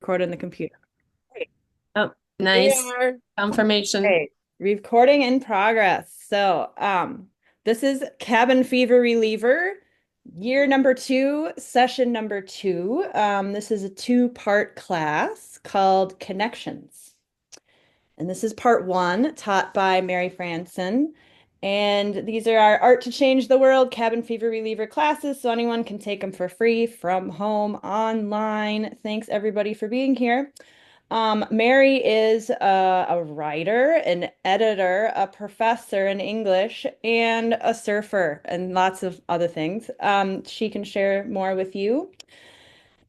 recording the computer. Great. Oh, We nice are confirmation. great. Recording in progress. This is Cabin Fever Reliever, year number two, session number two. This is a two-part class called Connections. And this is part one, taught by Mary Franson. And these are our Art to Change the World Cabin Fever Reliever classes, so anyone can take them for free from home online. Thanks everybody for being here. Mary is a writer, an editor, a professor in English, and a surfer, and lots of other things. She can share more with you.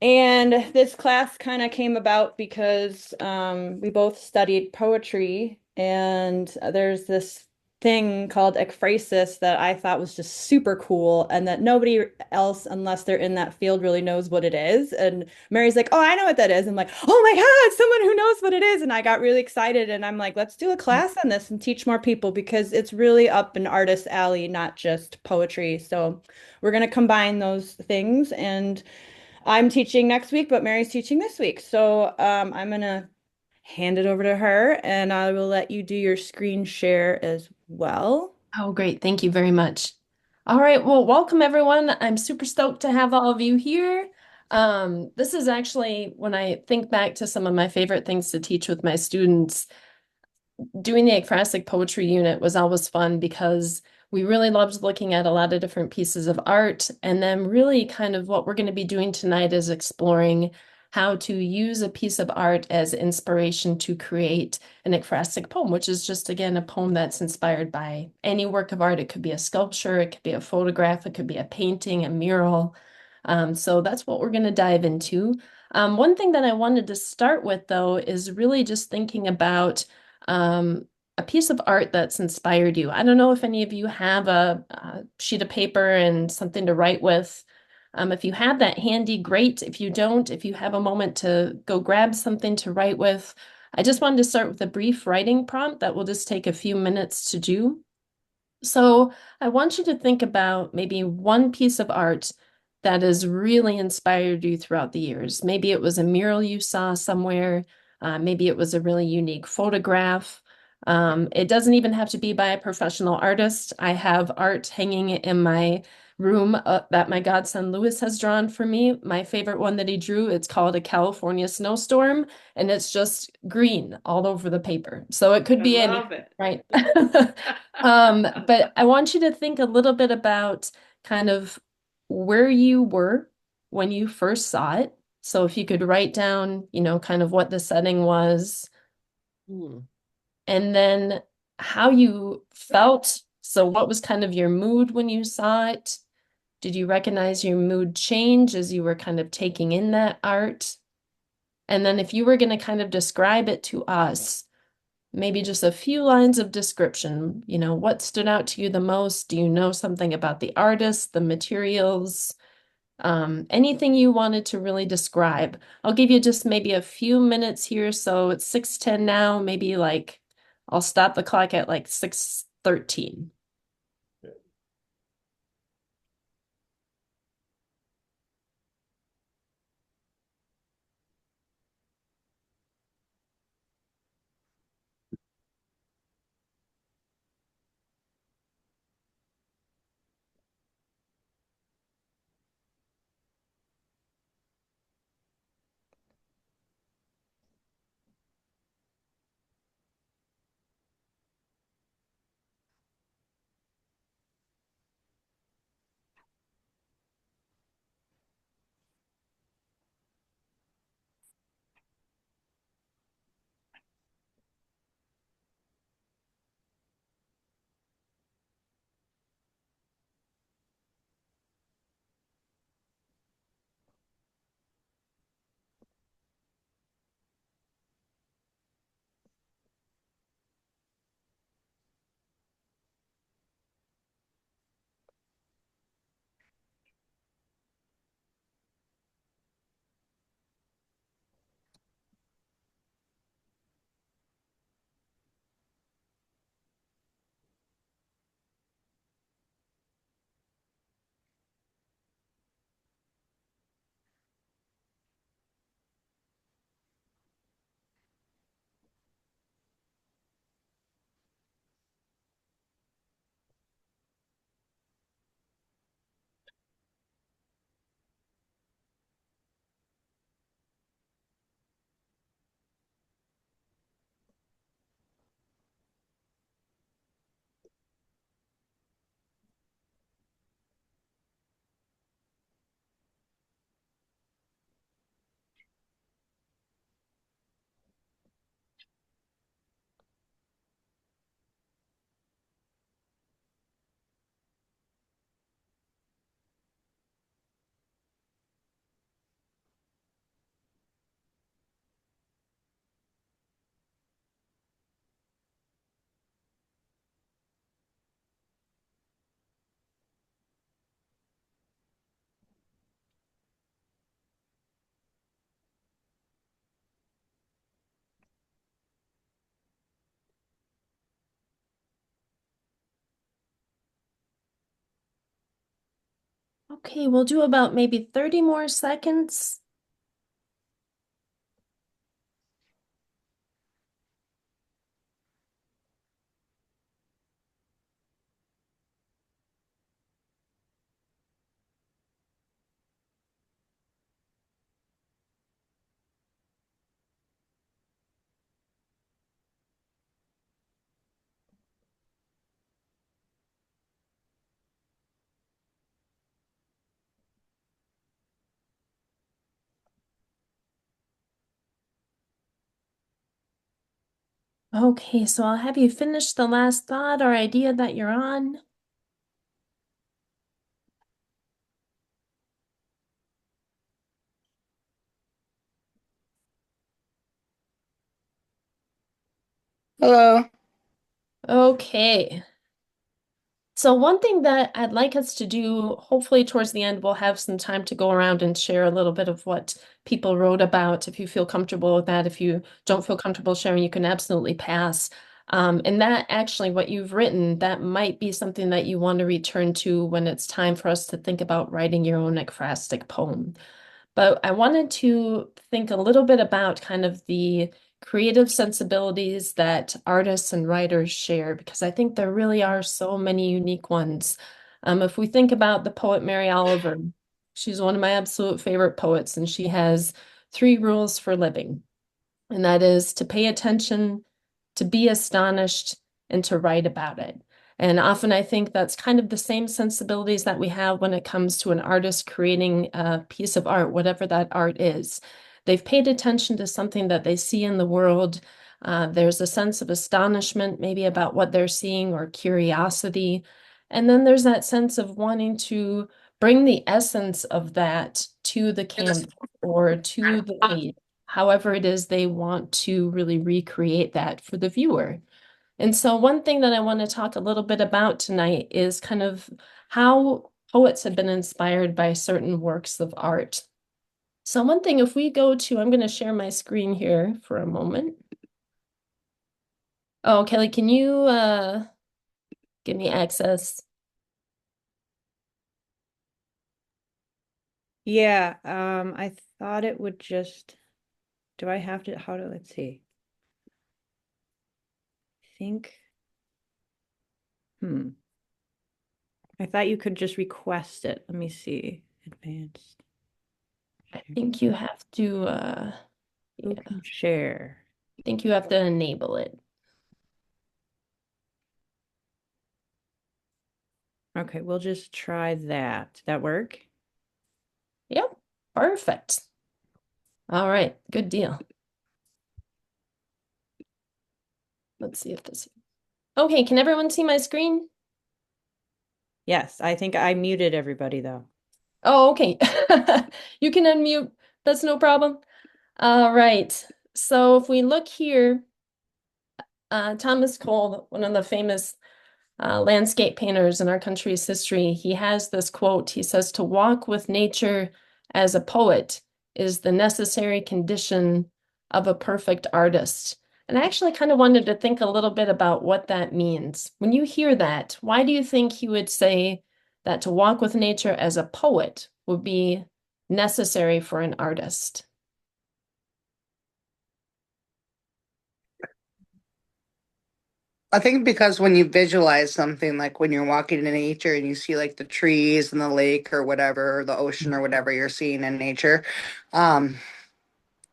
And this class kind of came about because we both studied poetry, and there's this thing called ekphrasis that I thought was just super cool, and that nobody else, unless they're in that field, really knows what it is. And Mary's like, "Oh, I know what that is." I'm like, "Oh my God, someone who knows what it is!" And I got really excited, and I'm like, "Let's do a class on this and teach more people because it's really up an artist's alley, not just poetry." So we're gonna combine those things and. I'm teaching next week, but Mary's teaching this week. I'm gonna hand it over to her and I will let you do your screen share as well. Oh, great. Thank you very much. All right. Well, welcome everyone. I'm super stoked to have all of you here. This is actually when I think back to some of my favorite things to teach with my students, doing the ekphrastic poetry unit was always fun because we really loved looking at a lot of different pieces of art. And then really kind of what we're going to be doing tonight is exploring how to use a piece of art as inspiration to create an ekphrastic poem, which is just, again, a poem that's inspired by any work of art. It could be a sculpture, it could be a photograph, it could be a painting, a mural. So that's what we're going to dive into. One thing that I wanted to start with, though, is really just thinking about a piece of art that's inspired you. I don't know if any of you have a sheet of paper and something to write with. If you have that handy, great. If you don't, if you have a moment to go grab something to write with, I just wanted to start with a brief writing prompt that will just take a few minutes to do. So I want you to think about maybe one piece of art that has really inspired you throughout the years. Maybe it was a mural you saw somewhere. Maybe it was a really unique photograph. It doesn't even have to be by a professional artist. I have art hanging in my room that my godson Lewis has drawn for me. My favorite one that he drew, it's called a California snowstorm, and it's just green all over the paper. So it could I be any, love it. right? But I want you to think a little bit about kind of where you were when you first saw it. So if you could write down, kind of what the setting was, Hmm. and then how you felt. So what was kind of your mood when you saw it? Did you recognize your mood change as you were kind of taking in that art? And then if you were going to kind of describe it to us, maybe just a few lines of description. What stood out to you the most? Do you know something about the artist, the materials, anything you wanted to really describe? I'll give you just maybe a few minutes here. So it's 6:10 now. Maybe like I'll stop the clock at like 6:13. Okay, we'll do about maybe 30 more seconds. Okay, so I'll have you finish the last thought or idea that you're on. Hello. Okay. So one thing that I'd like us to do, hopefully towards the end, we'll have some time to go around and share a little bit of what people wrote about. If you feel comfortable with that, if you don't feel comfortable sharing, you can absolutely pass. And that actually, what you've written, that might be something that you want to return to when it's time for us to think about writing your own ekphrastic poem. But I wanted to think a little bit about kind of the creative sensibilities that artists and writers share, because I think there really are so many unique ones. If we think about the poet Mary Oliver, she's one of my absolute favorite poets, and she has three rules for living, and that is to pay attention, to be astonished, and to write about it. And often I think that's kind of the same sensibilities that we have when it comes to an artist creating a piece of art, whatever that art is. They've paid attention to something that they see in the world. There's a sense of astonishment, maybe about what they're seeing, or curiosity. And then there's that sense of wanting to bring the essence of that to the canvas or to the page, however it is they want to really recreate that for the viewer. And so one thing that I want to talk a little bit about tonight is kind of how poets have been inspired by certain works of art. So one thing, if we go to, I'm going to share my screen here for a moment. Oh, Kelly, can you give me access? Yeah, I thought it would just, do I have to, how do, let's see. I think, hmm. I thought you could just request it. Let me see. Advanced. I Share. think you have to Who yeah, can share? I think you have to enable it. Okay, we'll just try that. Did that work? Yep, perfect. All right, good deal. Let's see if this. Okay, can everyone see my screen? Yes, I think I muted everybody though. Oh, okay. You can unmute. That's no problem. All right. So if we look here, Thomas Cole, one of the famous landscape painters in our country's history, he has this quote. He says, "To walk with nature as a poet is the necessary condition of a perfect artist." And I actually kind of wanted to think a little bit about what that means. When you hear that, why do you think he would say that to walk with nature as a poet would be necessary for an artist? I think because when you visualize something, like when you're walking in nature and you see like the trees and the lake or whatever, or the ocean or whatever you're seeing in nature, um,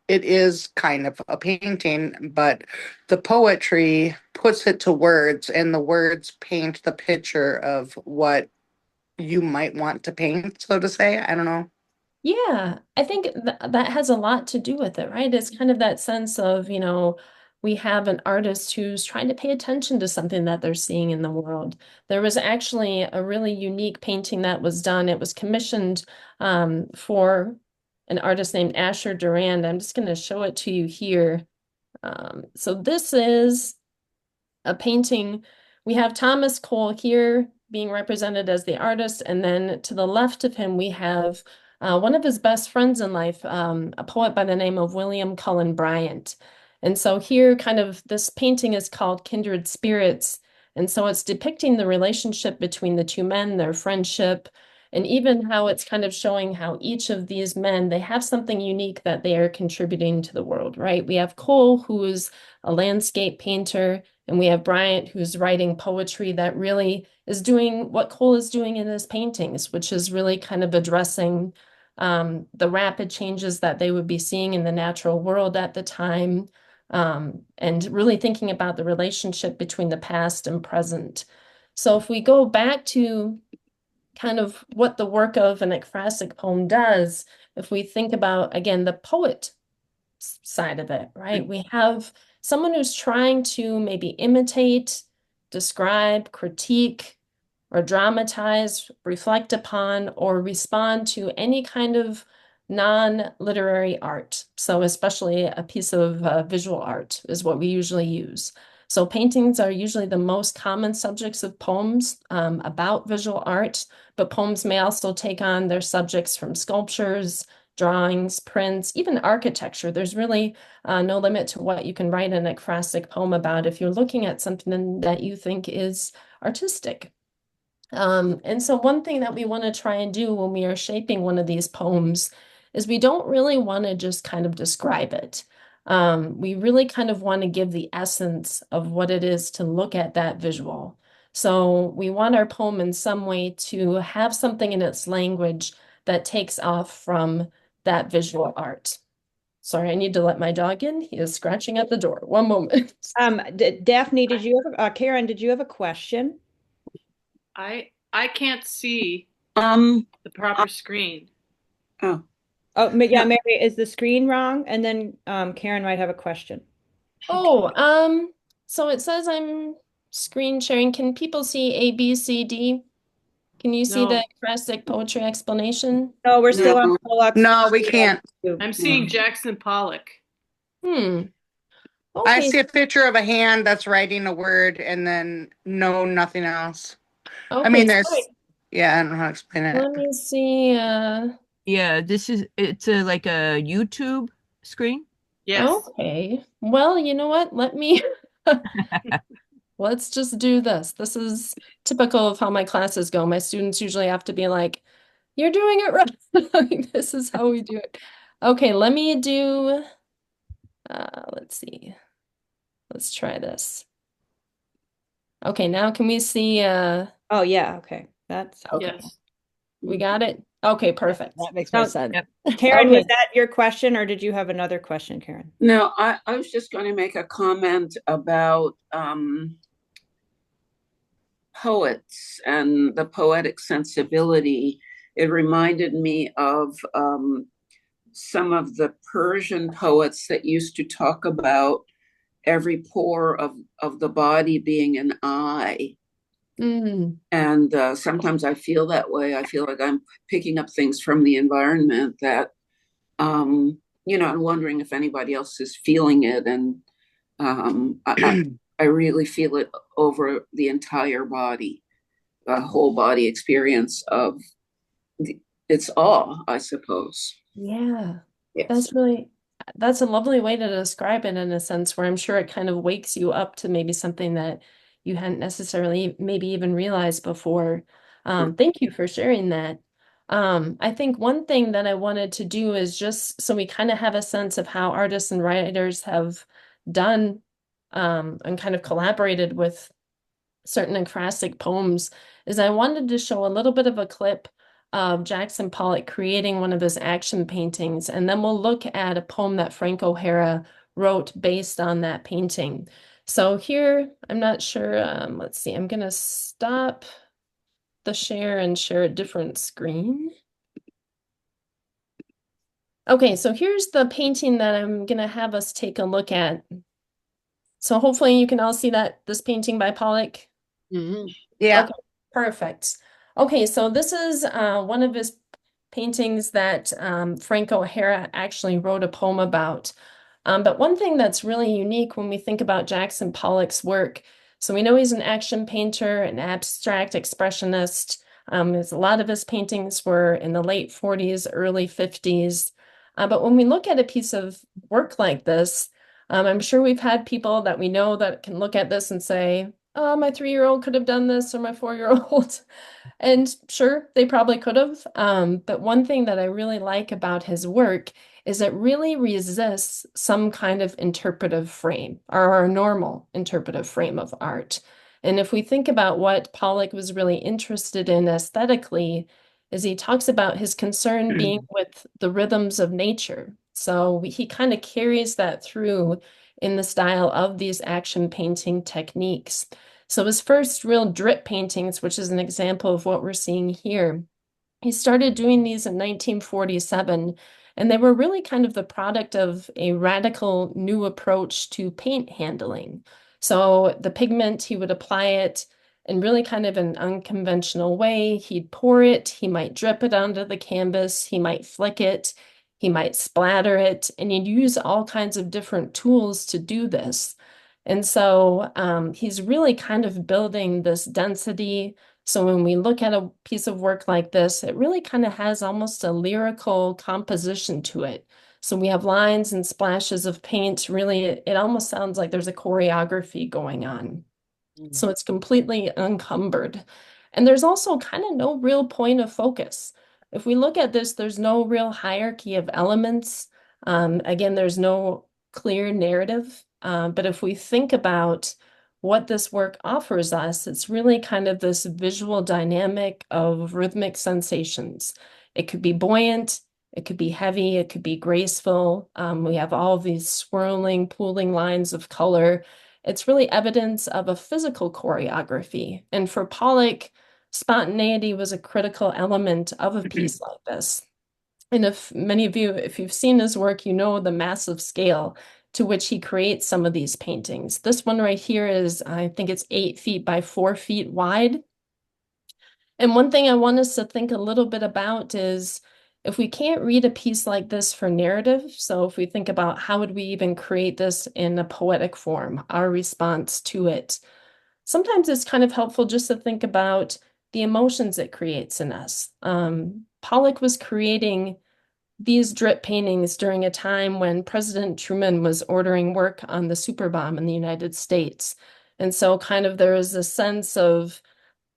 it is kind of a painting, but the poetry puts it to words, and the words paint the picture of what you might want to paint, so to say. I don't know. Yeah, I think th that has a lot to do with it, right? It's kind of that sense of, we have an artist who's trying to pay attention to something that they're seeing in the world. There was actually a really unique painting that was done. It was commissioned for an artist named Asher Durand. I'm just going to show it to you here. So this is a painting. We have Thomas Cole here being represented as the artist, and then to the left of him, we have one of his best friends in life, a poet by the name of William Cullen Bryant. And so here, kind of, this painting is called Kindred Spirits. And so it's depicting the relationship between the two men, their friendship. And even how it's kind of showing how each of these men, they have something unique that they are contributing to the world, right? We have Cole, who's a landscape painter, and we have Bryant, who's writing poetry that really is doing what Cole is doing in his paintings, which is really kind of addressing the rapid changes that they would be seeing in the natural world at the time, and really thinking about the relationship between the past and present. So if we go back to kind of what the work of an ekphrastic poem does, if we think about, again, the poet side of it, right? We have someone who's trying to maybe imitate, describe, critique, or dramatize, reflect upon, or respond to any kind of non-literary art. So especially a piece of visual art is what we usually use. So paintings are usually the most common subjects of poems about visual art, but poems may also take on their subjects from sculptures, drawings, prints, even architecture. There's really no limit to what you can write an ekphrastic poem about if you're looking at something that you think is artistic. And so one thing that we want to try and do when we are shaping one of these poems is we don't really want to just kind of describe it. We really kind of want to give the essence of what it is to look at that visual. So we want our poem in some way to have something in its language that takes off from that visual art. Sorry, I need to let my dog in. He is scratching at the door. One moment. Daphne, did you have Karen, did you have a question? I can't see the proper screen. Oh, Oh, yeah, no. Mary, is the screen wrong? And then Karen might have a question. Oh, so it says I'm screen sharing. Can people see A, B, C, D? Can you see the No, ekphrastic poetry explanation? No, we're still on No. Pollock's. No, we can't. I'm seeing Jackson Pollock. Hmm. I Okay. see a picture of a hand that's writing a word and then no, nothing else. I mean, Okay. there's, yeah, I don't know how to explain it. Let me see. Yeah, it's a like a YouTube screen. Yes. Okay. Well, you know what? Let's just do this. This is typical of how my classes go. My students usually have to be like, you're doing it right. Like, this is how we do it. Okay, let me do, let's see. Let's try this. Okay, now can we see, Oh, yeah, okay. That's okay, Yes. we got it? Okay, perfect. That makes more Now, sense. Yep. Karen, was Okay. that your question or did you have another question, Karen? No, I was just going to make a comment about poets and the poetic sensibility. It reminded me of some of the Persian poets that used to talk about every pore of the body being an eye. Mm, And sometimes I feel that way. I feel like I'm picking up things from the environment that, I'm wondering if anybody else is feeling it. And I really feel it over the entire body, a whole body experience of it's awe, I suppose. yeah, Yes. that's a lovely way to describe it in a sense where I'm sure it kind of wakes you up to maybe something that you hadn't necessarily maybe even realized before. Thank you for sharing that. I think one thing that I wanted to do is just so we kind of have a sense of how artists and writers have done and kind of collaborated with certain ekphrastic poems is I wanted to show a little bit of a clip of Jackson Pollock creating one of his action paintings, and then we'll look at a poem that Frank O'Hara wrote based on that painting. So here, I'm not sure, let's see, I'm gonna stop the share and share a different screen. Okay, so here's the painting that I'm gonna have us take a look at. So hopefully you can all see this painting by Pollock. Yeah. Okay, perfect. Okay, so this is one of his paintings that Frank O'Hara actually wrote a poem about. But one thing that's really unique when we think about Jackson Pollock's work, so we know he's an action painter, an abstract expressionist. A lot of his paintings were in the late 40s, early 50s. But when we look at a piece of work like this, I'm sure we've had people that we know that can look at this and say, My 3-year-old could have done this, or my 4-year-old. And sure, they probably could have. But one thing that I really like about his work is it really resists some kind of interpretive frame or our normal interpretive frame of art. And if we think about what Pollock was really interested in aesthetically, is he talks about his concern being with the rhythms of nature. So he kind of carries that through in the style of these action painting techniques. So his first real drip paintings, which is an example of what we're seeing here, he started doing these in 1947, and they were really kind of the product of a radical new approach to paint handling. So the pigment, he would apply it in really kind of an unconventional way. He'd pour it, he might drip it onto the canvas, he might flick it, he might splatter it, and he'd use all kinds of different tools to do this. And so he's really kind of building this density. So when we look at a piece of work like this, it really kind of has almost a lyrical composition to it. So we have lines and splashes of paint. Really, it almost sounds like there's a choreography going on. So it's completely unencumbered. And there's also kind of no real point of focus. If we look at this, there's no real hierarchy of elements. Again, there's no clear narrative. But if we think about what this work offers us, it's really kind of this visual dynamic of rhythmic sensations. It could be buoyant, it could be heavy, it could be graceful. We have all these swirling, pooling lines of color. It's really evidence of a physical choreography. And for Pollock, spontaneity was a critical element of a piece like this. And if many of you, if you've seen his work, you know the massive scale to which he creates some of these paintings. This one right here is, I think it's 8 feet by 4 feet wide. And one thing I want us to think a little bit about is if we can't read a piece like this for narrative, so if we think about how would we even create this in a poetic form, our response to it, sometimes it's kind of helpful just to think about the emotions it creates in us. Pollock was creating these drip paintings during a time when President Truman was ordering work on the super bomb in the United States. And so kind of there is a sense of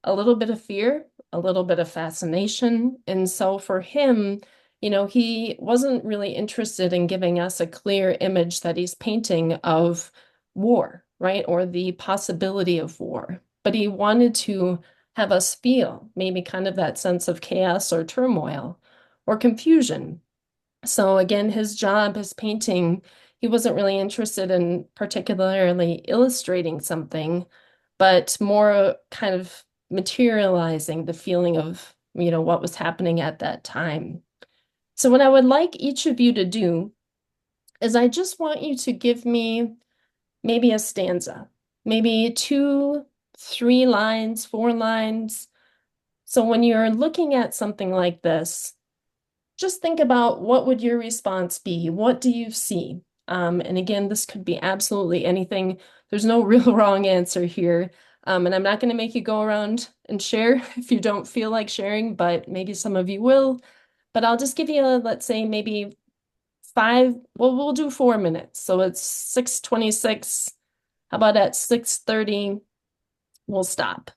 a little bit of fear, a little bit of fascination. And so for him, he wasn't really interested in giving us a clear image that he's painting of war, right? Or the possibility of war. But he wanted to have us feel maybe kind of that sense of chaos or turmoil or confusion. So again, his job, his painting, he wasn't really interested in particularly illustrating something, but more kind of materializing the feeling of, what was happening at that time. So what I would like each of you to do is I just want you to give me maybe a stanza, maybe 2, 3 lines, 4 lines. So when you're looking at something like this, just think about what would your response be? What do you see? And again, this could be absolutely anything. There's no real wrong answer here. And I'm not going to make you go around and share if you don't feel like sharing, but maybe some of you will. But I'll just give you, let's say, maybe 5, well, we'll do 4 minutes. So it's 6:26. How about at 6:30, we'll stop.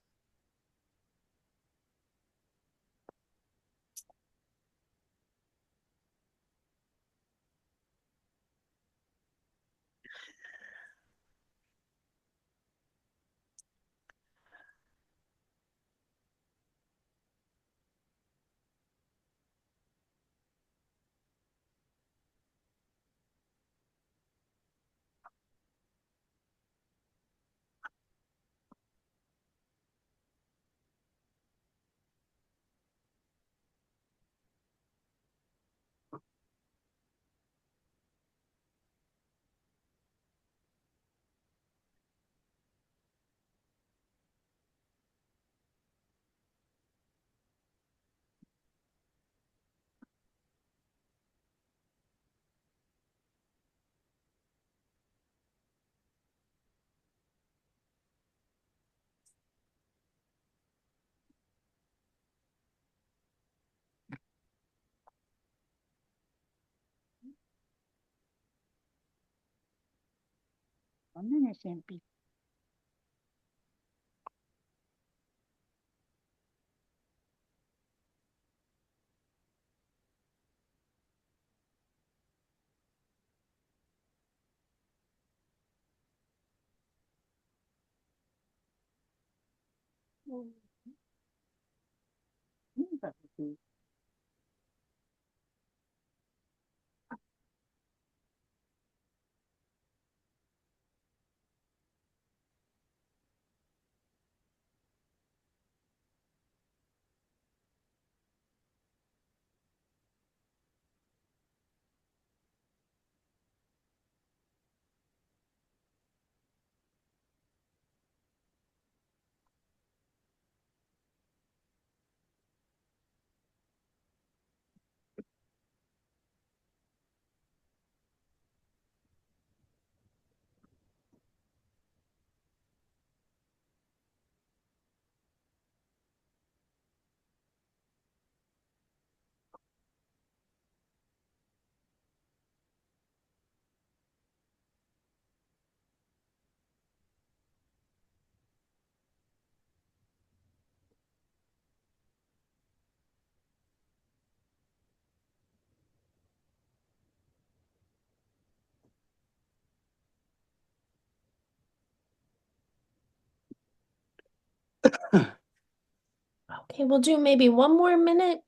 Okay, we'll do maybe one more minute.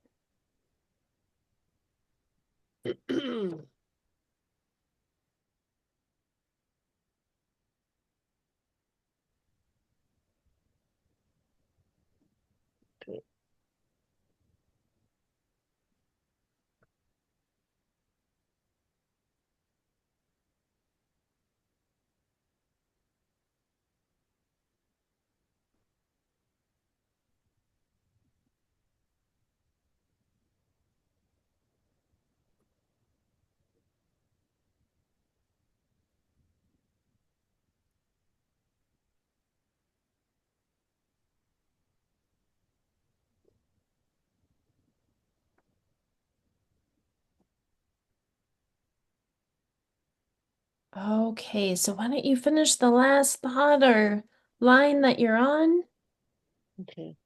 Okay, so why don't you finish the last thought or line that you're on? Okay.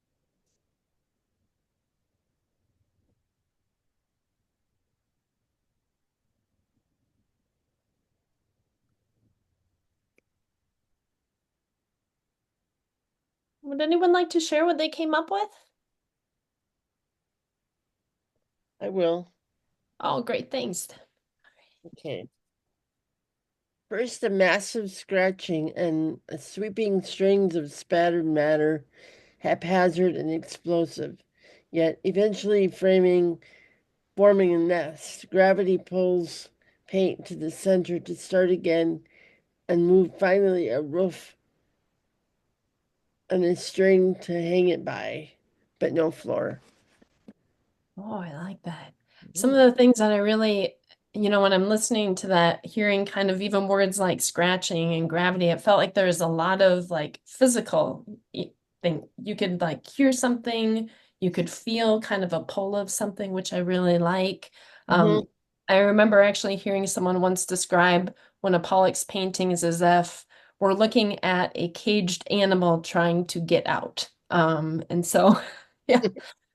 Would anyone like to share what they came up with? I will. Oh, great, thanks. Okay. First, a massive scratching and a sweeping strings of spattered matter, haphazard and explosive, yet eventually forming a nest. Gravity pulls paint to the center to start again and move finally a roof and a string to hang it by, but no floor. Oh, I like that. Some of the things that I really, when I'm listening to that, hearing kind of even words like scratching and gravity, it felt like there's a lot of like physical thing. You could like hear something, you could feel kind of a pull of something, which I really like. Mhm. I remember actually hearing someone once describe one of Pollock's paintings as if we're looking at a caged animal trying to get out. And so, yeah.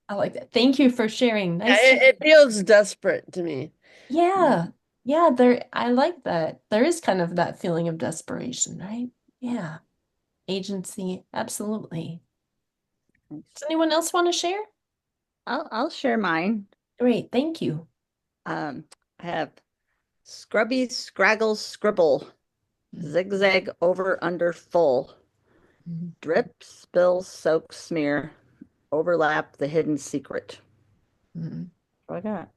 I like that. Thank you for sharing. Yeah, Nice to, it feels desperate to me. yeah. Yeah, I like that. There is kind of that feeling of desperation, right? Yeah. Agency, absolutely. Does anyone else want to share? I'll share mine. Great, thank you. I have scrubby scraggle scribble, zigzag over under full, Mhm. drip, spill, soak, smear, overlap the hidden secret. Mhm. What I got?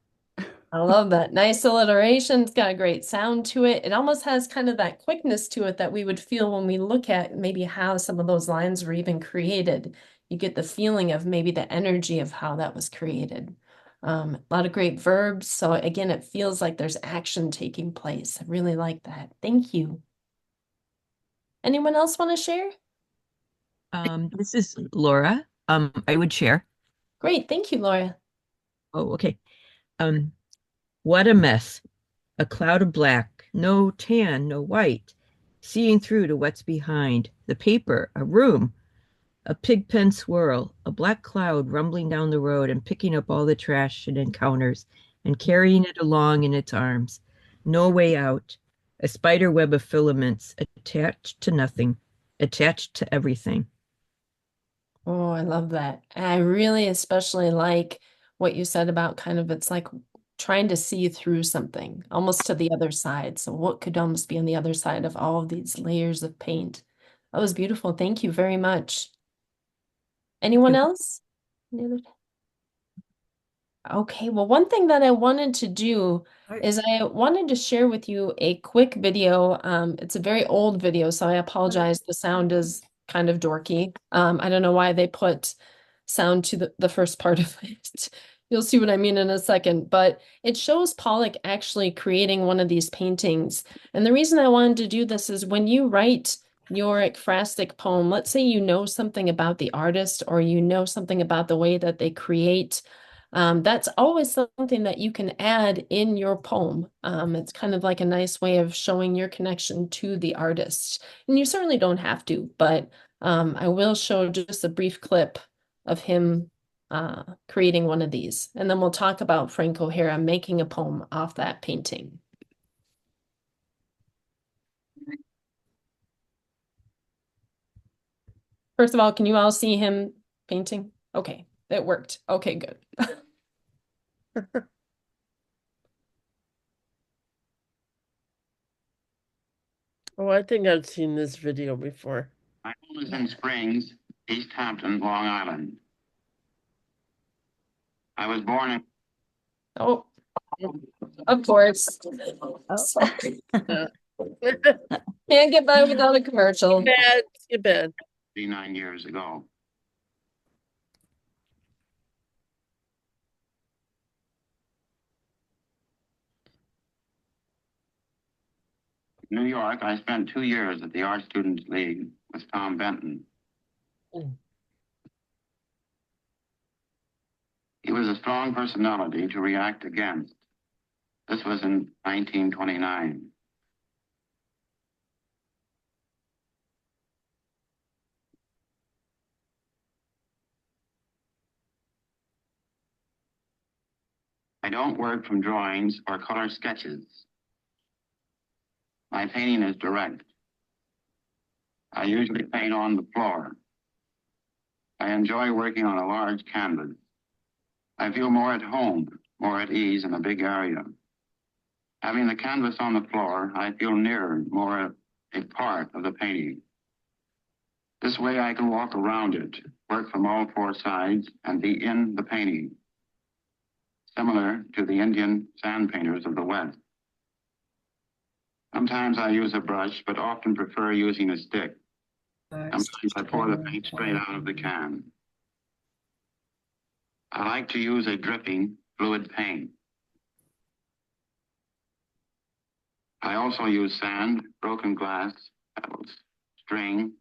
I love that. Nice alliteration. It's got a great sound to it. It almost has kind of that quickness to it that we would feel when we look at maybe how some of those lines were even created. You get the feeling of maybe the energy of how that was created. A lot of great verbs. So again, it feels like there's action taking place. I really like that. Thank you. Anyone else want to share? This is Laura. I would share. Great. Thank you, Laura. Oh, okay. Um, what a mess. A cloud of black, no tan, no white, seeing through to what's behind. The paper, a room, a pigpen swirl, a black cloud rumbling down the road and picking up all the trash it encounters and carrying it along in its arms. No way out. A spider web of filaments attached to nothing, attached to everything. Oh, I love that. And I really especially like what you said about kind of it's like trying to see through something, almost to the other side. So what could almost be on the other side of all of these layers of paint? That was beautiful. Thank you very much. Anyone else? Any other- Okay, well, one thing that I wanted to do is I wanted to share with you a quick video. It's a very old video, so I apologize. The sound is kind of dorky. I don't know why they put sound to the first part of it. You'll see what I mean in a second, but it shows Pollock actually creating one of these paintings. And the reason I wanted to do this is when you write your ekphrastic poem, let's say you know something about the artist or you know something about the way that they create. That's always something that you can add in your poem. It's kind of like a nice way of showing your connection to the artist. And you certainly don't have to, but I will show just a brief clip of him creating one of these. And then we'll talk about Frank O'Hara making a poem off that painting. First of all, can you all see him painting? Okay, it worked. Okay, good. Oh, I think I've seen this video before. My home is in Springs, East Hampton, Long Island. I was born in. Oh, of course. Oh. Yeah. Can't get by without a commercial. Bad, too bad. 39 years ago. In New York, I spent 2 years at the Art Students League with Tom Benton. He was a strong personality to react against. This was in 1929. I don't work from drawings or color sketches. My painting is direct. I usually paint on the floor. I enjoy working on a large canvas. I feel more at home, more at ease in a big area. Having the canvas on the floor, I feel nearer, more a part of the painting. This way I can walk around it, work from all four sides, and be in the painting, similar to the Indian sand painters of the West. Sometimes I use a brush, but often prefer using a stick. Sometimes I pour the paint straight out of the can. I like to use a dripping fluid paint. I also use sand, broken glass, pebbles, string.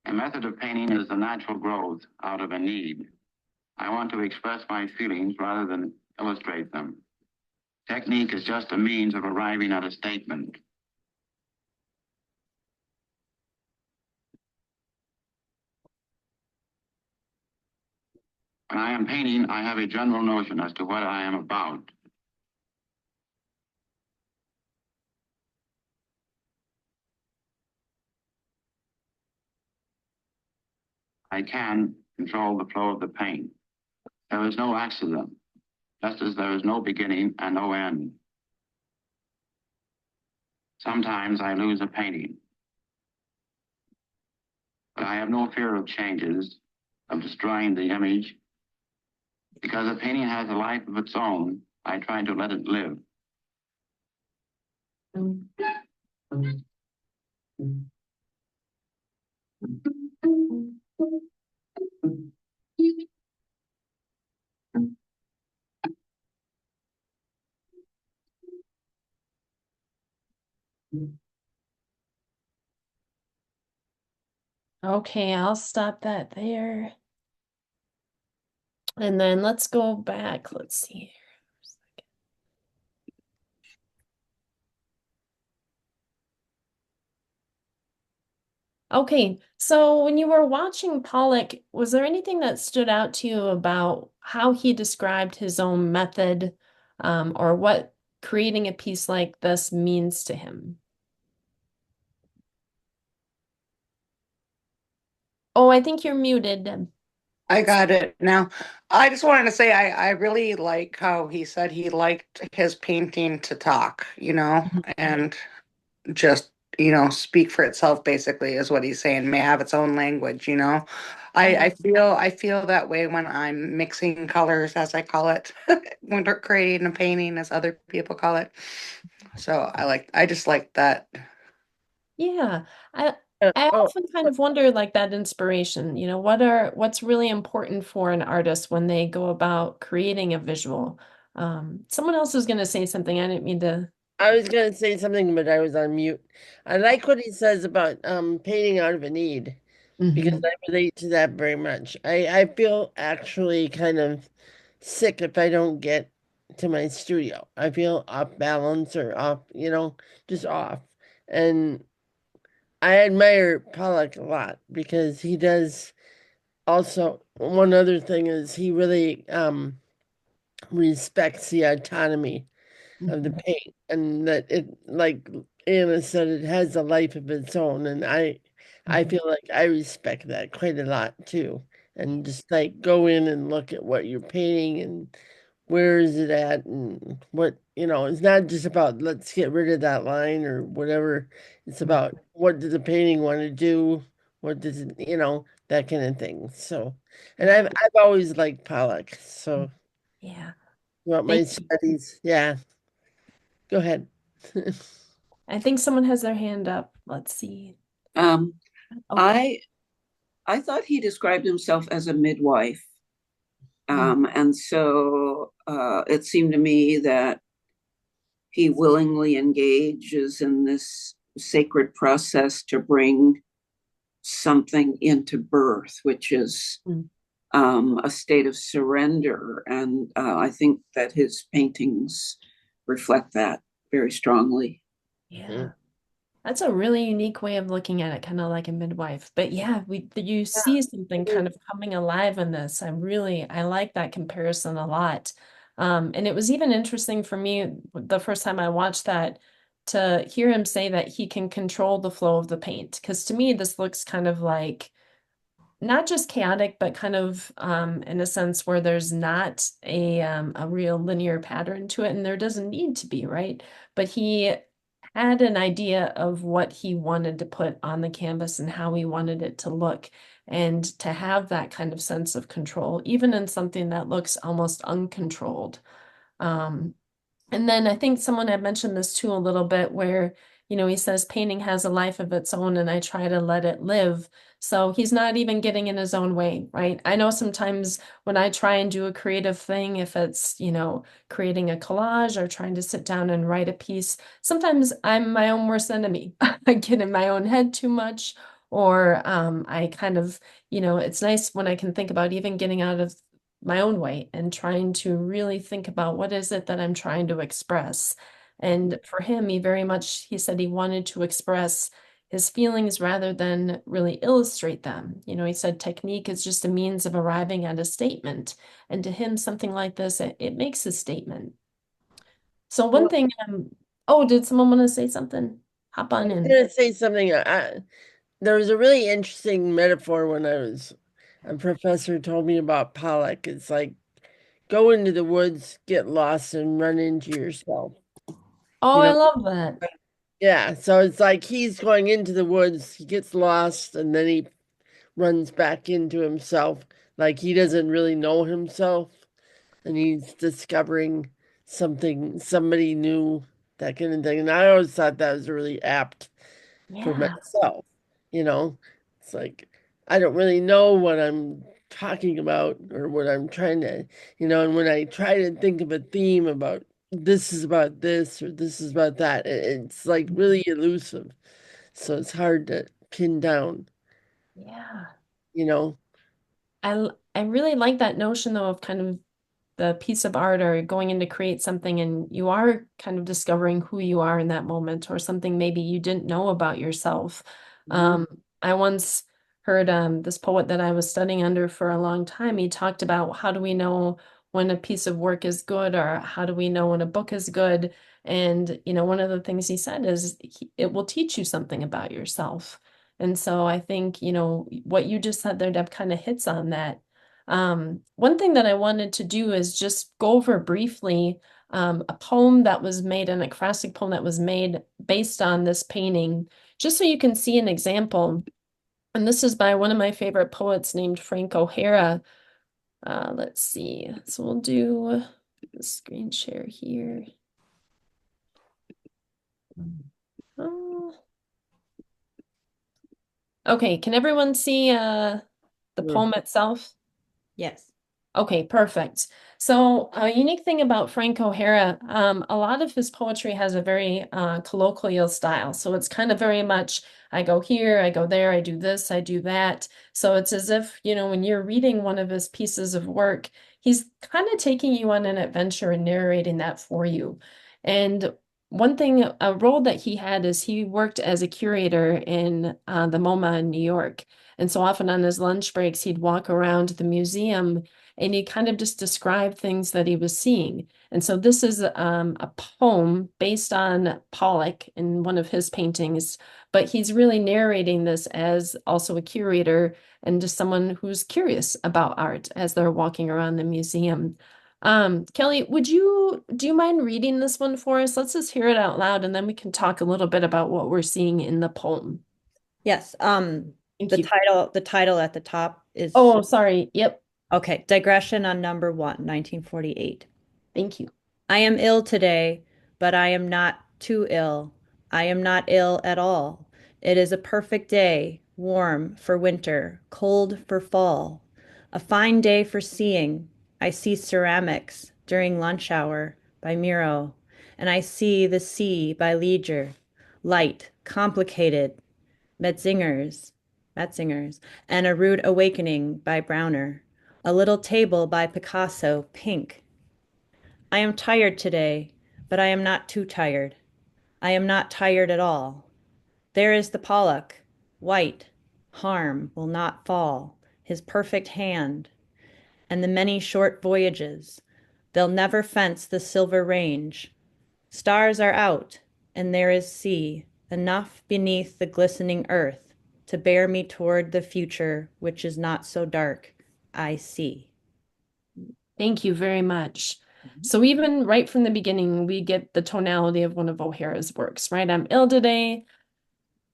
A method of painting is the natural growth out of a need. I want to express my feelings rather than illustrate them. Technique is just a means of arriving at a statement. When I am painting, I have a general notion as to what I am about. I can control the flow of the paint. There is no accident, just as there is no beginning and no end. Sometimes I lose a painting, but I have no fear of changes, of destroying the image. Because a painting has a life of its own, I try to let it live. Okay, I'll stop that there. And then let's go back. Let's see. Okay, so when you were watching Pollock, was there anything that stood out to you about how he described his own method, or what creating a piece like this means to him? Oh, I think you're muted. I got it now. I just wanted to say I really like how he said he liked his painting to talk, and just, speak for itself basically is what he's saying, may have its own language. I feel that way when I'm mixing colors, as I call it, when we're creating a painting, as other people call it. So I just like that. Yeah. I I Oh, often kind of wonder like that inspiration, what's really important for an artist when they go about creating a visual. Someone else is gonna say something. I didn't mean to. I was gonna say something, but I was on mute. I like what he says about painting out of a need because Mhm. I relate to that very much. I feel actually kind of sick if I don't get to my studio. I feel off balance or off, just off. And I admire Pollock a lot because he does also one other thing is he really respects the autonomy of the Mhm. paint and that it like Anna said it has a life of its own and I Mhm. feel like I respect that quite a lot too and just like go in and look at what you're painting and where is it at and what it's not just about let's get rid of that line or whatever, it's about what does the painting want to do, what does it, that kind of thing. So and Yeah. I've always liked Pollock, so Yeah. throughout my Thank you. studies, yeah. Go ahead. I think someone has their hand up. Let's see. Um, Okay. I I thought he described himself as a midwife, Mm. and so it seemed to me that he willingly engages in this sacred process to bring something into birth, which is Mm. a state of surrender. And I think that his paintings reflect that very strongly. Yeah. That's a really unique way of looking at it, kind of like a midwife. But yeah, you see something kind of coming alive in this. I like that comparison a lot. And it was even interesting for me the first time I watched that to hear him say that he can control the flow of the paint. Because to me, this looks kind of like not just chaotic, but kind of in a sense where there's not a real linear pattern to it, and there doesn't need to be, right? But he had an idea of what he wanted to put on the canvas and how he wanted it to look, and to have that kind of sense of control, even in something that looks almost uncontrolled. Um, and then I think someone had mentioned this too a little bit where, he says painting has a life of its own and I try to let it live. So he's not even getting in his own way, right? I know sometimes when I try and do a creative thing, if it's, creating a collage or trying to sit down and write a piece, sometimes I'm my own worst enemy. I get in my own head too much, or I kind of, it's nice when I can think about even getting out of my own way and trying to really think about what is it that I'm trying to express. And for him, he said he wanted to express his feelings rather than really illustrate them. He said technique is just a means of arriving at a statement. And to him, something like this, it makes a statement. So one Well, thing, oh, did someone want to say something? Hop I on was in. gonna say something. There was a really interesting metaphor when a professor told me about Pollock. It's like go into the woods, get lost, and run into yourself. Oh, You I know, love that. yeah. So it's like he's going into the woods, he gets lost, and then he runs back into himself. Like he doesn't really know himself, and he's discovering somebody new, that kind of thing. And I always thought that was really apt for Yeah. myself. You know, it's like I don't really know what I'm talking about or what I'm trying to, and when I try to think of a theme about this is about this or this is about that, it's like really elusive. So it's hard to pin down, Yeah. you know. I really like that notion though of kind of the piece of art or going in to create something and you are kind of discovering who you are in that moment or something maybe you didn't know about yourself. Mhm. I once heard this poet that I was studying under for a long time. He talked about how do we know when a piece of work is good or how do we know when a book is good? And, one of the things he said is it will teach you something about yourself. And so I think, what you just said there, Deb, kind of hits on that. One thing that I wanted to do is just go over briefly a poem that was made, an ekphrastic poem that was made based on this painting, just so you can see an example. And this is by one of my favorite poets named Frank O'Hara. Let's see. So we'll do the screen share here. Okay, can everyone see the poem itself? Yes. Okay, perfect. So a unique thing about Frank O'Hara, a lot of his poetry has a very colloquial style. So it's kind of very much, I go here, I go there, I do this, I do that. So it's as if, when you're reading one of his pieces of work, he's kind of taking you on an adventure and narrating that for you. And one thing, a role that he had is he worked as a curator in the MoMA in New York. And so often on his lunch breaks, he'd walk around the museum and he kind of just described things that he was seeing. And so this is a poem based on Pollock in one of his paintings, but he's really narrating this as also a curator and just someone who's curious about art as they're walking around the museum. Kelly, do you mind reading this one for us? Let's just hear it out loud and then we can talk a little bit about what we're seeing in the poem. Yes. Thank The you. title at the top is Oh, sorry. Yep. okay. Digression on number 1, 1948. Thank you. I am ill today, but I am not too ill. I am not ill at all. It is a perfect day, warm for winter, cold for fall. A fine day for seeing. I see ceramics during lunch hour by Miro, and I see the sea by Leisure. Light, complicated, Metzingers, and A Rude Awakening by Browner. A Little Table by Picasso, pink. I am tired today, but I am not too tired. I am not tired at all. There is the Pollock, white, harm will not fall, his perfect hand, and the many short voyages. They'll never fence the silver range. Stars are out, and there is sea, enough beneath the glistening earth to bear me toward the future which is not so dark. I see. Thank you very much. So even right from the beginning, we get the tonality of one of O'Hara's works, right? I'm ill today,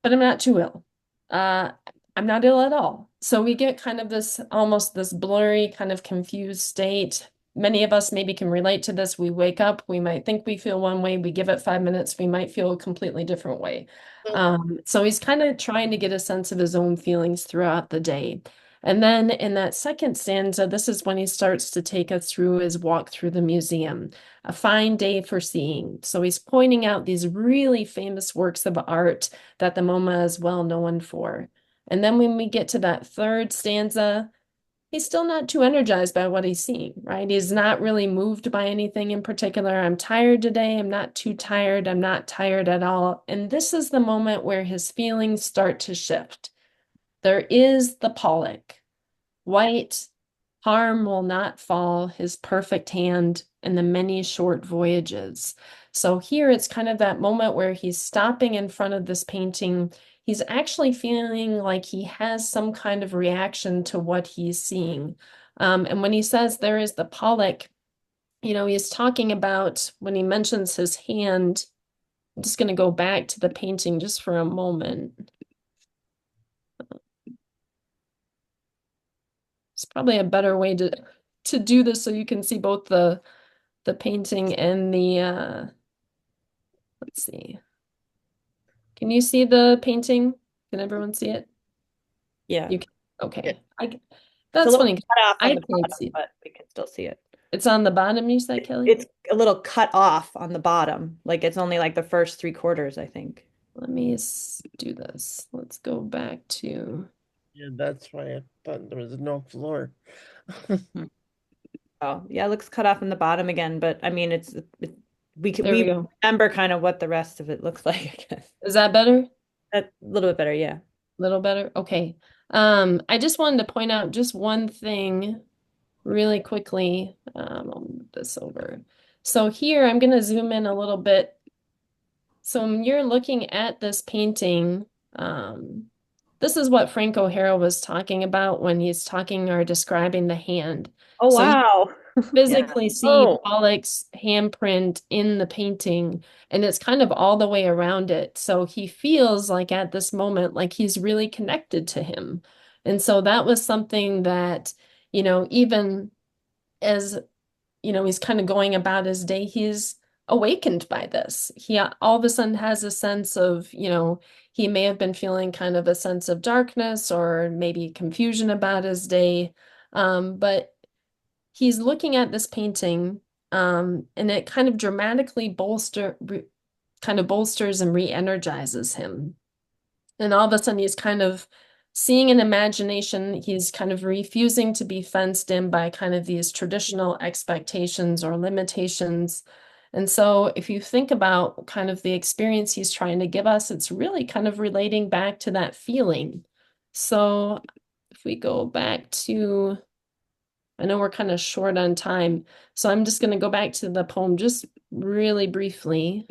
but I'm not too ill. Uh, I'm not ill at all. So we get kind of this almost this blurry, kind of confused state. Many of us maybe can relate to this. We wake up, we might think we feel one way, we give it 5 minutes, we might feel a completely different way. So he's kind of trying to get a sense of his own feelings throughout the day. And then in that second stanza, this is when he starts to take us through his walk through the museum, a fine day for seeing. So he's pointing out these really famous works of art that the MoMA is well known for. And then when we get to that third stanza, he's still not too energized by what he's seeing, right? He's not really moved by anything in particular. I'm tired today. I'm not too tired. I'm not tired at all. And this is the moment where his feelings start to shift. There is the Pollock, white, harm will not fall, his perfect hand, and the many short voyages. So here it's kind of that moment where he's stopping in front of this painting. He's actually feeling like he has some kind of reaction to what he's seeing. And when he says there is the Pollock, he's talking about when he mentions his hand. I'm just going to go back to the painting just for a moment. It's probably a better way to do this so you can see both the painting and the let's see. Can you see the painting? Can everyone see it? Yeah. You can. Okay. It's a That's little funny. cut off on I the can't bottom, see it. but we can still see it. It's on the bottom, you said, Kelly? It's a little cut off on the bottom. Like it's only like the first 3/4, I think. Let me do this. Let's go back to. Yeah, that's why I thought there was no floor. Oh, yeah, it looks cut off in the bottom again, but I mean, we There we go. remember kind of what the rest of it looks like, I guess. Is that better? A little bit better, yeah. A little better? Okay. I just wanted to point out just one thing really quickly. I'll move this over. So here I'm going to zoom in a little bit. So when you're looking at this painting, this is what Frank O'Hara was talking about when he's talking or describing the hand. Oh, So wow. Yeah. physically see Oh, Pollock's handprint in the painting, and it's kind of all the way around it. So he feels like at this moment, like he's really connected to him. And so that was something that, even as, he's kind of going about his day, he's awakened by this. He all of a sudden has a sense of, he may have been feeling kind of a sense of darkness or maybe confusion about his day. But he's looking at this painting, and it kind of dramatically kind of bolsters and re-energizes him. And all of a sudden, he's kind of seeing in imagination, he's kind of refusing to be fenced in by kind of these traditional expectations or limitations. And so, if you think about kind of the experience he's trying to give us, it's really kind of relating back to that feeling. So, if we go back to, I know we're kind of short on time, so I'm just going to go back to the poem just really briefly.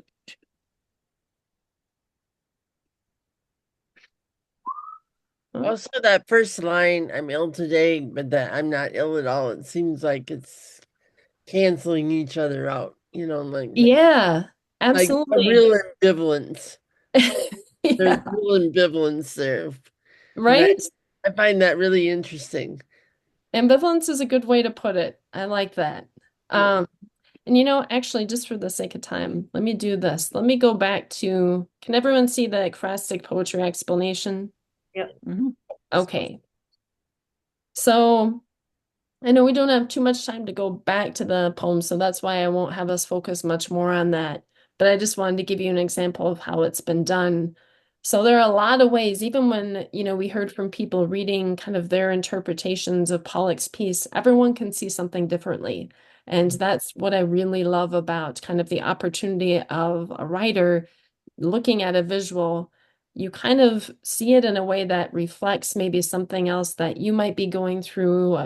also that first line, I'm ill today, but that I'm not ill at all. It seems like it's canceling each other out, Yeah, like a absolutely. real ambivalence. There's Yeah, real ambivalence there. And right? I find that really interesting. Ambivalence is a good way to put it. I like that. Yeah. And actually, just for the sake of time, let me do this. Let me go back to, can everyone see the ekphrastic poetry explanation? Yep. Okay. So I know we don't have too much time to go back to the poem, so that's why I won't have us focus much more on that. But I just wanted to give you an example of how it's been done. So there are a lot of ways, even when, we heard from people reading kind of their interpretations of Pollock's piece, everyone can see something differently. And that's what I really love about kind of the opportunity of a writer looking at a visual. You kind of see it in a way that reflects maybe something else that you might be going through,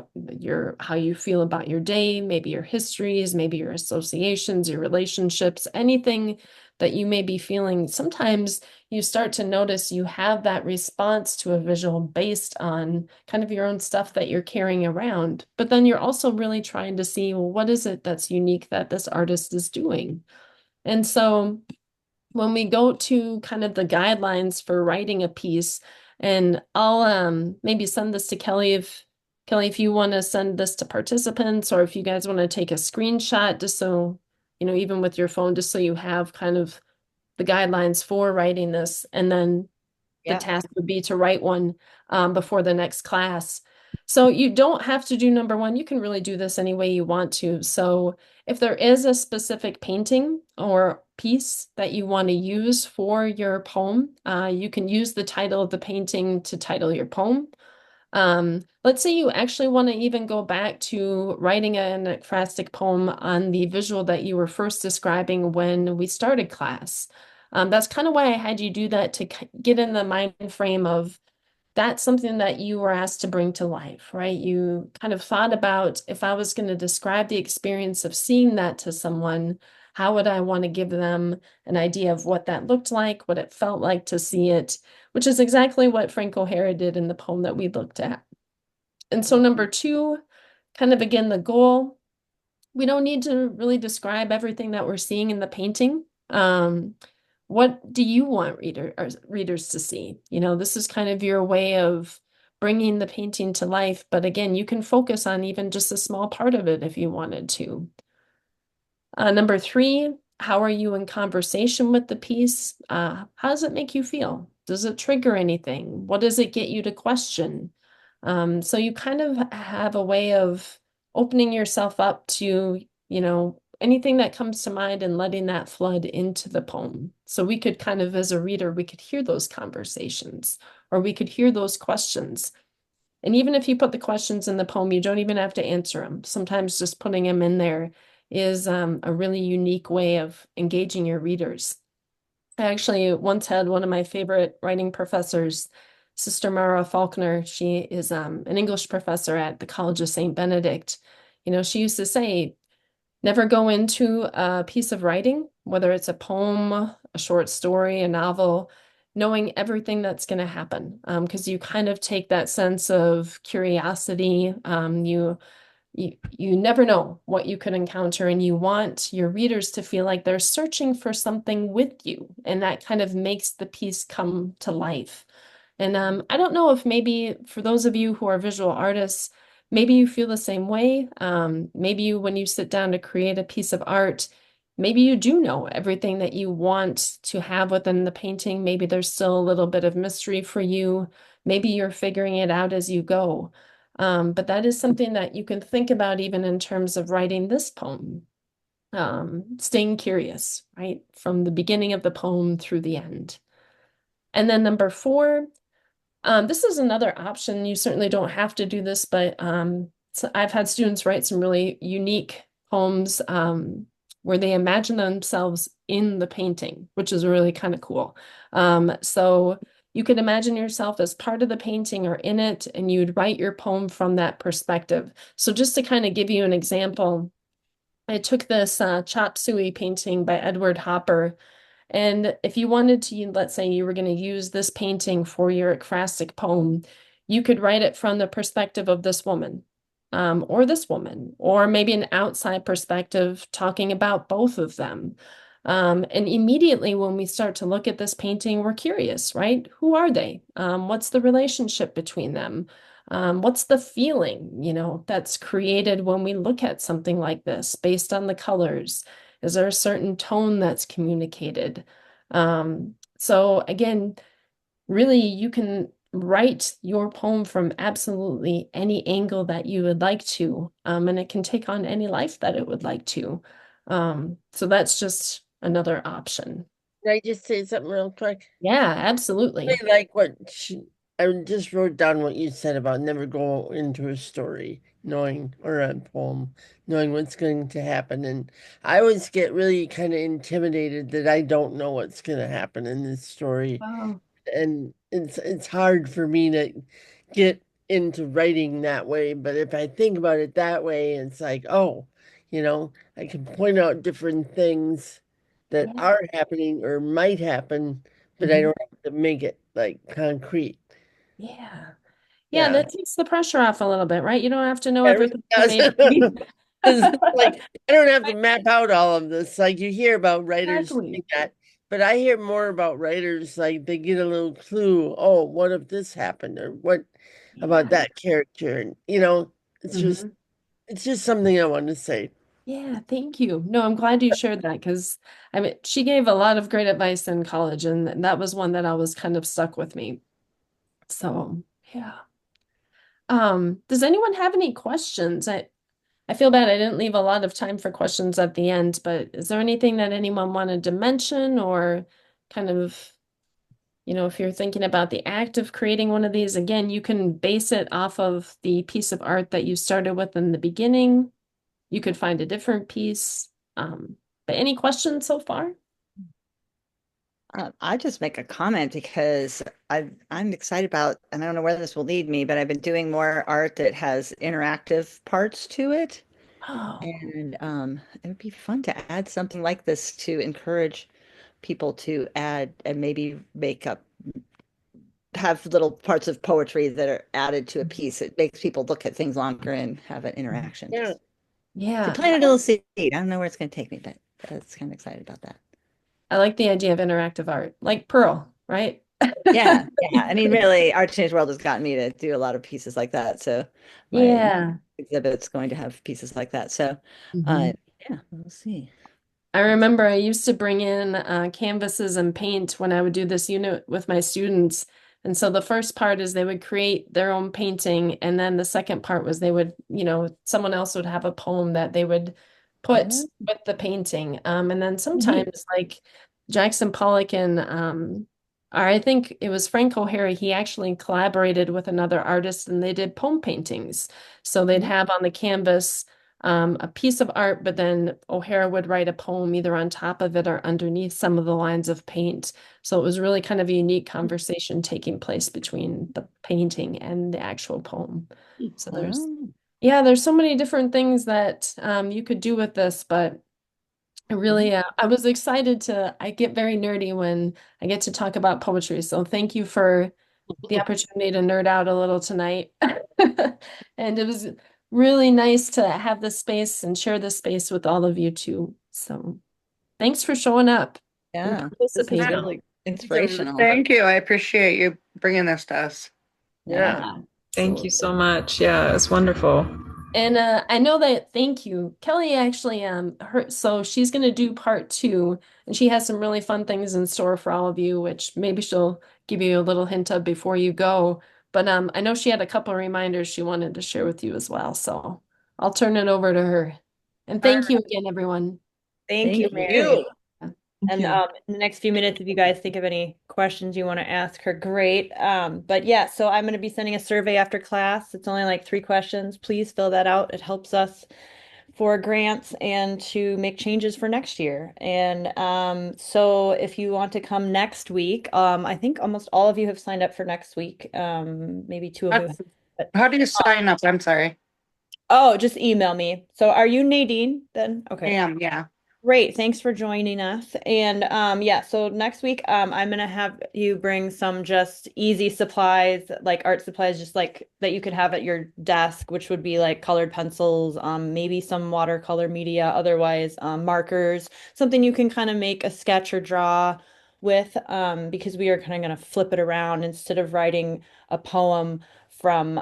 how you feel about your day, maybe your histories, maybe your associations, your relationships, anything that you may be feeling. Sometimes you start to notice you have that response to a visual based on kind of your own stuff that you're carrying around. But then you're also really trying to see, well, what is it that's unique that this artist is doing? And so when we go to kind of the guidelines for writing a piece, and I'll maybe send this to Kelly, if you want to send this to participants, or if you guys want to take a screenshot, just so even with your phone, just so you have kind of the guidelines for writing this, and then the Yeah. task would be to write one before the next class. So you don't have to do number one. You can really do this any way you want to. So if there is a specific painting or piece that you want to use for your poem, you can use the title of the painting to title your poem. Let's say you actually want to even go back to writing an ekphrastic poem on the visual that you were first describing when we started class. That's kind of why I had you do that, to get in the mind frame of that's something that you were asked to bring to life, right? You kind of thought about, if I was going to describe the experience of seeing that to someone, how would I want to give them an idea of what that looked like, what it felt like to see it, which is exactly what Frank O'Hara did in the poem that we looked at. And so number two, kind of again, the goal, we don't need to really describe everything that we're seeing in the painting. What do you want readers to see? This is kind of your way of bringing the painting to life. But again, you can focus on even just a small part of it if you wanted to. Number three, how are you in conversation with the piece? How does it make you feel? Does it trigger anything? What does it get you to question? So you kind of have a way of opening yourself up to, anything that comes to mind and letting that flood into the poem. So we could kind of, as a reader, we could hear those conversations, or we could hear those questions. And even if you put the questions in the poem, you don't even have to answer them. Sometimes just putting them in there is a really unique way of engaging your readers. I actually once had one of my favorite writing professors, Sister Mara Faulkner. She is an English professor at the College of St. Benedict. She used to say, never go into a piece of writing, whether it's a poem, a short story, a novel, knowing everything that's going to happen, because you kind of take that sense of curiosity. You never know what you could encounter, and you want your readers to feel like they're searching for something with you, and that kind of makes the piece come to life. And I don't know if maybe for those of you who are visual artists, maybe you feel the same way. Maybe you, when you sit down to create a piece of art, maybe you do know everything that you want to have within the painting. Maybe there's still a little bit of mystery for you. Maybe you're figuring it out as you go. But that is something that you can think about even in terms of writing this poem. Staying curious, right? From the beginning of the poem through the end. And then number 4, this is another option. You certainly don't have to do this, but so I've had students write some really unique poems where they imagine themselves in the painting, which is really kind of cool. So you could imagine yourself as part of the painting or in it, and you'd write your poem from that perspective. So just to kind of give you an example, I took this chop suey painting by Edward Hopper, and if you wanted to, let's say you were going to use this painting for your ekphrastic poem, you could write it from the perspective of this woman, or maybe an outside perspective talking about both of them. And immediately when we start to look at this painting, we're curious, right? Who are they? What's the relationship between them? What's the feeling, that's created when we look at something like this based on the colors? Is there a certain tone that's communicated? So again, really you can write your poem from absolutely any angle that you would like to, and it can take on any life that it would like to. So that's just another option. Can I just say something real quick? Yeah, I absolutely. really like I just wrote down what you said about never go into a story knowing, or a poem, knowing what's going to happen. And I always get really kind of intimidated that I don't know what's going to happen in this story. Oh, And it's hard for me to get into writing that way. But if I think about it that way, it's like, oh, I can point out different things that yeah. are happening or might happen, but I Mhm. don't have to make it like concrete. Yeah. Yeah, Yeah. that takes the pressure off a little bit, right? You don't have to know Yeah, it really everything from does. A to Z. 'Cause it's like I don't have to map out all of this. Like you hear about writers Exactly. doing that, but I hear more about writers like they get a little clue. Oh, what if this happened, or what about Yeah. that character? And it's just Mhm. it's just something I want to say. Yeah, thank you. No, I'm glad you shared that because I mean, she gave a lot of great advice in college, and that was one that always kind of stuck with me. So, yeah. Does anyone have any questions? I feel bad I didn't leave a lot of time for questions at the end, but is there anything that anyone wanted to mention or kind of, if you're thinking about the act of creating one of these, again, you can base it off of the piece of art that you started with in the beginning. You could find a different piece. But any questions so far? I just make a comment because I'm excited about, and I don't know where this will lead me, but I've been doing more art that has interactive parts to it. Oh, And it would be fun to add something like this to encourage people to add and maybe have little parts of poetry that are added to a piece. It makes people look at things longer and have an interaction. Yeah. Just to yeah. plant a little seed. I don't know where it's going to take me, but that's kind of excited about that. I like the idea of interactive art, like Pearl, right? Yeah, yeah. I mean, really, Art Change World has gotten me to do a lot of pieces like that. So my Yeah. exhibit's going to have pieces like that. So Mhm. yeah, we'll see. I remember I used to bring in canvases and paint when I would do this unit with my students. And so the first part is they would create their own painting. And then the second part was they would, someone else would have a poem that they would put Yeah. with the painting. And then Neat. sometimes like Jackson Pollock and, or I think it was Frank O'Hara, he actually collaborated with another artist and they did poem paintings. So they'd have on the canvas a piece of art, but then O'Hara would write a poem either on top of it or underneath some of the lines of paint. So it was really kind of a unique conversation taking place between the painting and the actual poem. So Oh, there's so many different things that you could do with this, but I really, I was excited I get very nerdy when I get to talk about poetry. So thank you for the opportunity to nerd out a little tonight. And it was really nice to have this space and share this space with all of you too. So thanks for showing up and Yeah, this was participating. really inspirational. Thank you. I appreciate you bringing this to us. Yeah. Thank you so much. Yeah, it's wonderful. And I know that, thank you. Kelly actually so she's gonna do part 2, and she has some really fun things in store for all of you, which maybe she'll give you a little hint of before you go. But I know she had a couple of reminders she wanted to share with you as well. So I'll turn it over to her. And All thank right. you again, everyone. Thank you, Thank Mary. you. And in the next few minutes, if you guys think of any questions you want to ask her, great. But yeah, so I'm going to be sending a survey after class. It's only like 3 questions. Please fill that out. It helps us for grants and to make changes for next year. And so if you want to come next week, I think almost all of you have signed up for next week. Maybe 2 of you. But, How do you sign up? I'm sorry. oh, just email me. So are you Nadine then? I Okay. am, yeah. Great. Thanks for joining us. And yeah, so next week I'm gonna have you bring some just easy supplies, like art supplies, just like that you could have at your desk, which would be like colored pencils, maybe some watercolor media, otherwise markers, something you can kind of make a sketch or draw with, because we are kind of gonna flip it around instead of writing a poem from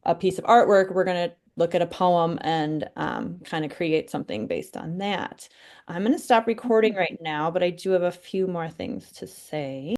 a piece of artwork, we're gonna look at a poem and kind of create something based on that. I'm going to stop recording right now, but I do have a few more things to say.